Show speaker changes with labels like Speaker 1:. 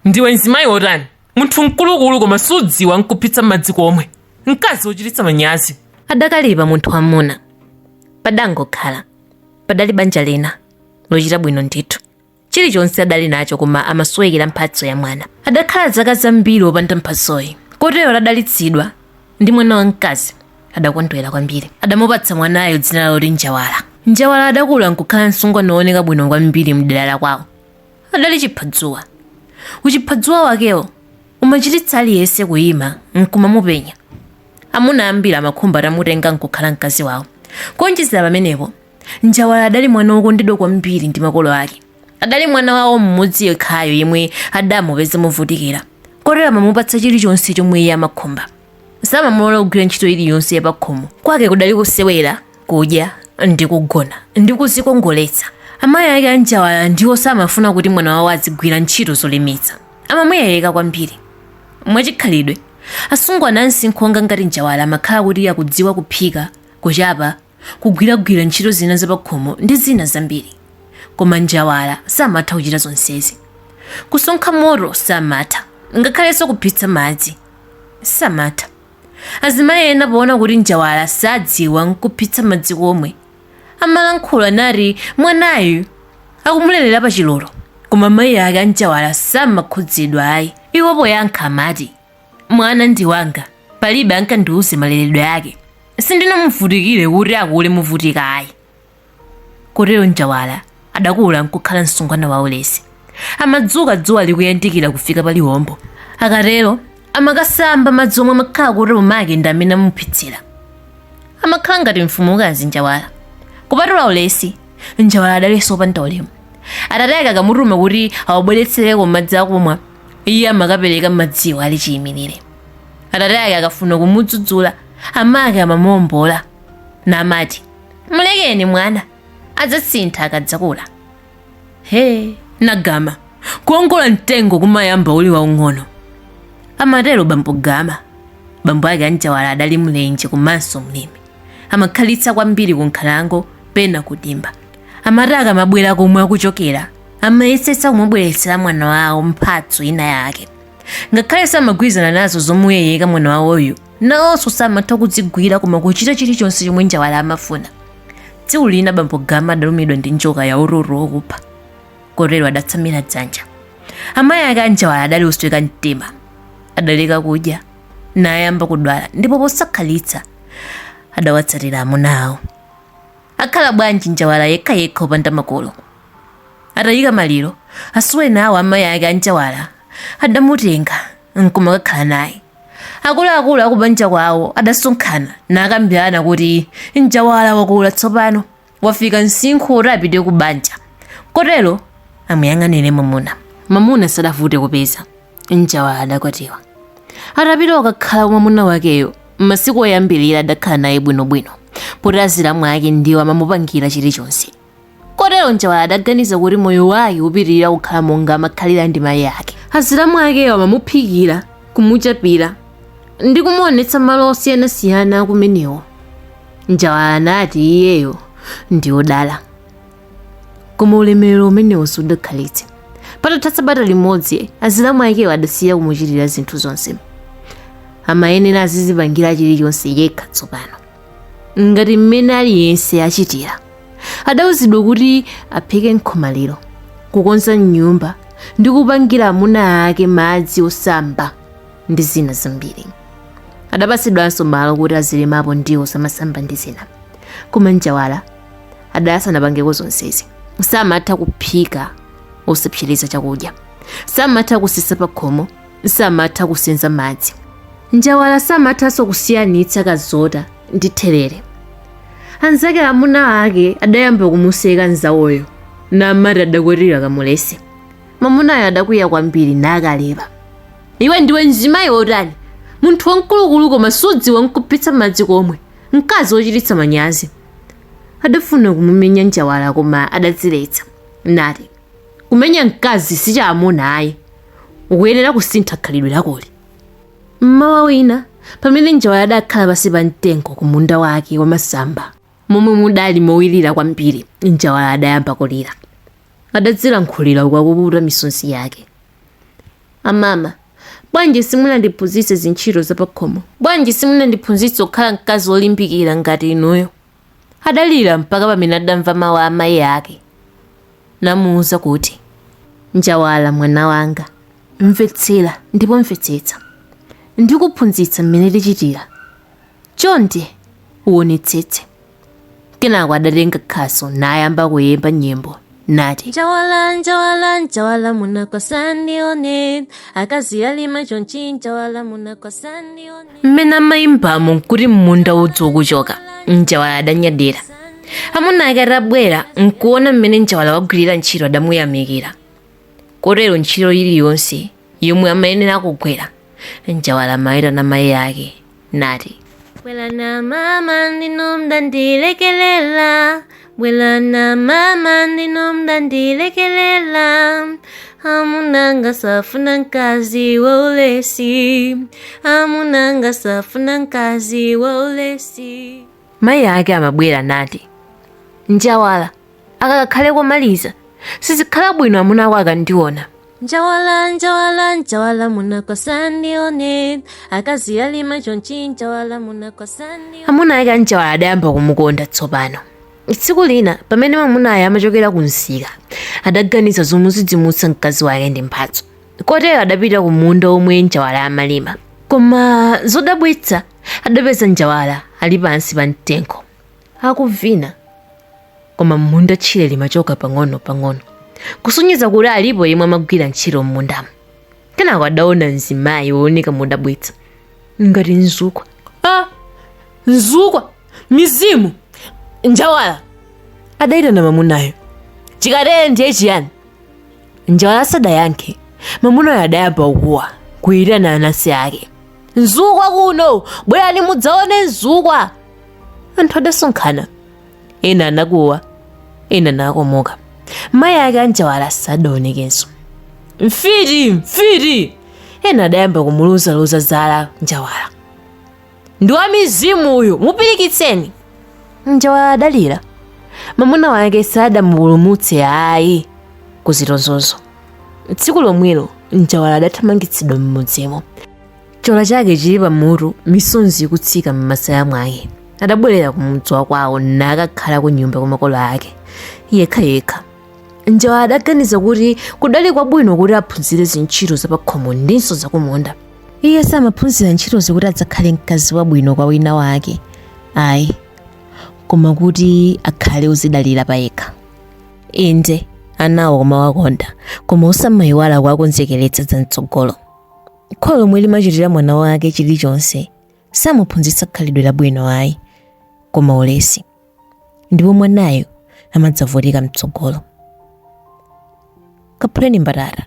Speaker 1: Ndiwe nzimayi otani? Munthu mkulukulu koma sudziwa nkupitsa madzi komwe. Mkazi wochititsa manyazi.
Speaker 2: Adakalipa munthu wamuna. Padangokhala. Padali banja lina lochita bwino ndithu. Chilichonse adali nacho koma amaswekera mphatso ya mwana. Adakhala zaka zambiri wopanda mphatsoyi. Kotero adalitsidwa ndi mwana wamkazi. Adakondwera kwambiri. Adamupatsa mwanayo dzina loti Njawala. Njawala adakula nkukhala msungwana wooneka bwino kwambiri mdera la kwawo. Adali chiphadzuwa. Uchiphadzuwa wakewo umachititsa aliyense kuyima nkumamupenya. Amuna ambiri amakhumba atamutenga nkukhala mkazi wawo. Kuonjezera pamenepo, Njawala adali mwana wokondedwa kwambiri ndi makolo ake. Adali mwana wawo mmodzi yekhayo yemwe adamupeza movutikira. Kotero amamupatsa chilichonse chomwe iye amakhumba. Samamulola kugwira ntchito iliyonse yapakhomo. Kwake kudali kusewera, kudya, ndi kugona, ndi kuzikongoletsa. Amayi ake a Njawala ndiwo samafuna kuti mwana wawo azigwira ntchito zolemetsa. Amamuyayeka kwambiri. Mwachikhalidwe, asungwana ansinkhu onga ngati Njawala amakhala kuti akudziwa kuphika, kuchapa, kugwiragwira ntchito zina zapakhomo ndi zina zambiri. Koma Njawala samatha kuchita zonsezi. Kusonkha moto samatha, ngakhalenso kupitsa madzi samatha. Azimayi ena poona kuti Njawala sadziwa nkupitsa madzi komwe, amalankhula nati mwanayu akumulelera pa chilolo. Koma mayi ake a Njawala samakhudzidwa ayi. Iwo poyankha amati, mwana ndi wanga, palibe ankandiuze maleredwe ake. Sindinamuvutikire kuti akule muvutika ayi. Kotero Njawala adakula nkukhala msungwana waulesi. Amadzuka dzuwa likuyandikira kufika pa liwombo. Akatero amakasamba madzi omwe amakhala kuti pomake ndi amene amuphitsira. Amakhala ngati mfumukazi Njawala. Kupatula ulesi, Njawala adalenso opanda ulemu. Atate ake akamutuma kuti awabweretsereko madzi akumwa, iye amakapereka madziwo ali chiyimirire. Atate ake akafuna kumudzudzula, amake amamombola namati, mulekeni mwana, adzasintha akadzakula. Nagama, kuongola mtengo kumayamba uli waung'ono. Amatero bambo Gama. Bambo ake a Njawala adali mlenje komanso mlimi. Amakhalitsa kwambiri kunkhalango pena kudimba. Amataka amabwera komwe akuchokera, amayesetsa kumubweretsera mwana wawo mphatso ina yake. Ngakhale samagwirizana nazo zomuyeyeka mwana wawoyu, nawonso samatha kudzigwira koma kuchita chilichonse chomwe Njawala amafuna. Tsiku lina bambo Gama adalumidwa ndi njoka ya ururu wokupha. Kotero adatsamira dzanja. Amayi ake a Njawala adali usweka mtima. Adaleka kudya, nayamba kudwala, ndipo posakhalitsa adawatsatira amuna awo. Akhala bwanji Njawala yekha opanda makolo. Atayika maliro, asuwena awo amayi ake a Njawala adamutenga nkumakakhala naye. Akuluakulu akubanja kwawo adasonkhana nakambirana kuti Njawala wakula tsopano, wafika msinkhu rapide kubanja. Kotero amuyang'anire mamuna. Mamuna sadavute kupeza. Njawala adakwatiwa. Atapita wakakhala mwamuna wakeyo, masiku oyambirira adakhala naye bwinobwino, poti azilamu ake ndiwo amamupangira chilichonse. Kotero Njawala adaganiza kuti moyo wake upitirira kukhala monga amakhalira ndi mayi ake. Azilamu akeyo amamuphikira, kumuchapira, ndi kumuonetsa malo osiyanasiyana akumenewo. Njawala anati iyeyo ndi odala. Koma ulemerero umenewo sudakhalitse. Patatha sabata limodzi, azilamu akewo adasiya kumuchitira zinthu zonse. Amayenera azizipangira chilichonse yekha tsopano, ngati mmene aliyense achitira. Adawuzidwa kuti aphike nkhomaliro, kukonza nyumba, ndi kupangira amuna ake madzi osamba ndi zina zambiri. Adapatsidwanso malo kuti azilemapo ndiwo samasamba ndi zina. Koma Njawala adasanapange zonsezi. Samatha kuphika osapsereza chakudya, samatha kusesa pakhomo, samatha kusenza madzi. Njawala samathanso kusiyanitsa kazota ndi therere. Anzake amuna ake adayamba kumuseka nzawoyo, namati adakwatira kamulesi. Mamunayo adakwiya kwambiri nakalepa. Iwe ndiwe mzimayi otani? Munthu wamkulukulu koma sudziwa nkupitsa madzi komwe, mkazi wochititsa manyazi. Adafuna kumumenya Njawala koma adadziletsa. Nati, kumenya mkazi si cha amuna ayi, ukuyenera kusintha khalidwe lakoli. Mmawa wina, pamene Njawala adakhala pansi pa mtengo ku munda wake wamasamba, momwe mudali mowirira kwambiri, Njawala adayamba kulira. Adadzilankhulira kwakuputa misonzi yake. Amama, bwanji simunandiphunzitse zintchito zapakhomo, bwanji simunandiphunzitse kukhala mkazi wolimbikira ngati inuyo. Adalira mpaka pamene adamva mawu a amayi ake. Namuwuza kuti, Njawala mwana wanga, mvetsera ndipo mvetsetsa. Ndikuphunzitsa mmene tichitira. Chonde uwonetsetse. Kenako adatenga khaso nayamba kuyimba nyimbo nati, Njawala, Njawala, Njawala munakwasa ndione, akazi alima chonchi Njawala munakwasa ndione. Mmene amayimbamo kuti munda udzokuchoka, Njawala adanyadira. Amuna ake atabwera nkuona mmene Njawala wagwirira ntchito adamuyamikira. Kotero ntchito iliyonse yomwe amayenera kugwira, Njawala amayitana amayi ake nati, Bwelana mama ndinomda ndilekelela, bwelana mama ndinomda ndilekelela. Amunanga safuna nkazi wa ulesi, amunanga safuna nkazi wa ulesi. Mayi ake amabwera nati, Njawala, akakakhale komaliza, sizikhala bwino amuna ako akandiona. Njawala, Njawala, Njawala munakwasa ndione, akazi alima chonchi Njawala munakwasa ndione. Amuna ake Njawala adayamba kumukonda tsopano. Tsiku lina pamene mamuna ake amachokera kunsika, adaganiza zomwe zidzimutsa mkazi wake ndi mphatso. Kotero adapita ku munda omwe Njawala amalima. Koma zodabwitsa adapeza Njawala ali pansi pa mtengo akuvina. Koma munda tchire limachoka pang'ono-pang'ono, kusonyeza kuti alipo yemwe amagwira ntchito m'mundamo. Kenako adaona mzimayi wooneka modabwitsa ngati nzukwa.
Speaker 1: Nzukwa? Mizimu? Njawala adayitana mamunayo. Chikatere ndiye chiyani?
Speaker 2: Njawala sadayankhe. Mamunayo adayamba kuwa kuyitana anansi ake,
Speaker 1: Nzukwa kuno, bwerani mudzaone nzukwa.
Speaker 2: Anthu adasonkhana, ena anakuwa, ena nakomoka. Mayi ake a Njawala sadaonekenso.
Speaker 1: Mfiti, mfiti!
Speaker 2: Ena adayamba kumuluzaluza zala Njawala.
Speaker 1: Ndi wa mizimu uyu, mupirikitseni.
Speaker 2: Njawala adalira. Mamuna wake sadamupulumutse ayi kuzitonzozo. Tsiku lomwelo Njawala adathamangitsidwa m'mudzimo. Chola chake chili pamutu, misonzi ikutsika m'masaya mwake. Adabwerera kumudzi kwawo nakakhala ku nyumba kwa makolo ake yekha. Njawala adaganiza kuti kudali kwabwino kuti aphunzire zintchito zapakhomo ndinso zakumunda. Iye samaphunzira ntchito zikuti adzakhale mkazi wabwino kwa wina wake, ayi, koma kuti akhale uzidalira payekha. Inde anawo koma wakonda, koma usamayiwala kuwakonzekeretsa za mtsogolo. Kholo lomwe limachitira mwana wake chilichonse samuphunzitsa khalidwe labwino ayi, koma ulesi, ndipo mwanayo amadzavutika mtsogolo. Kaphuleni mbatata.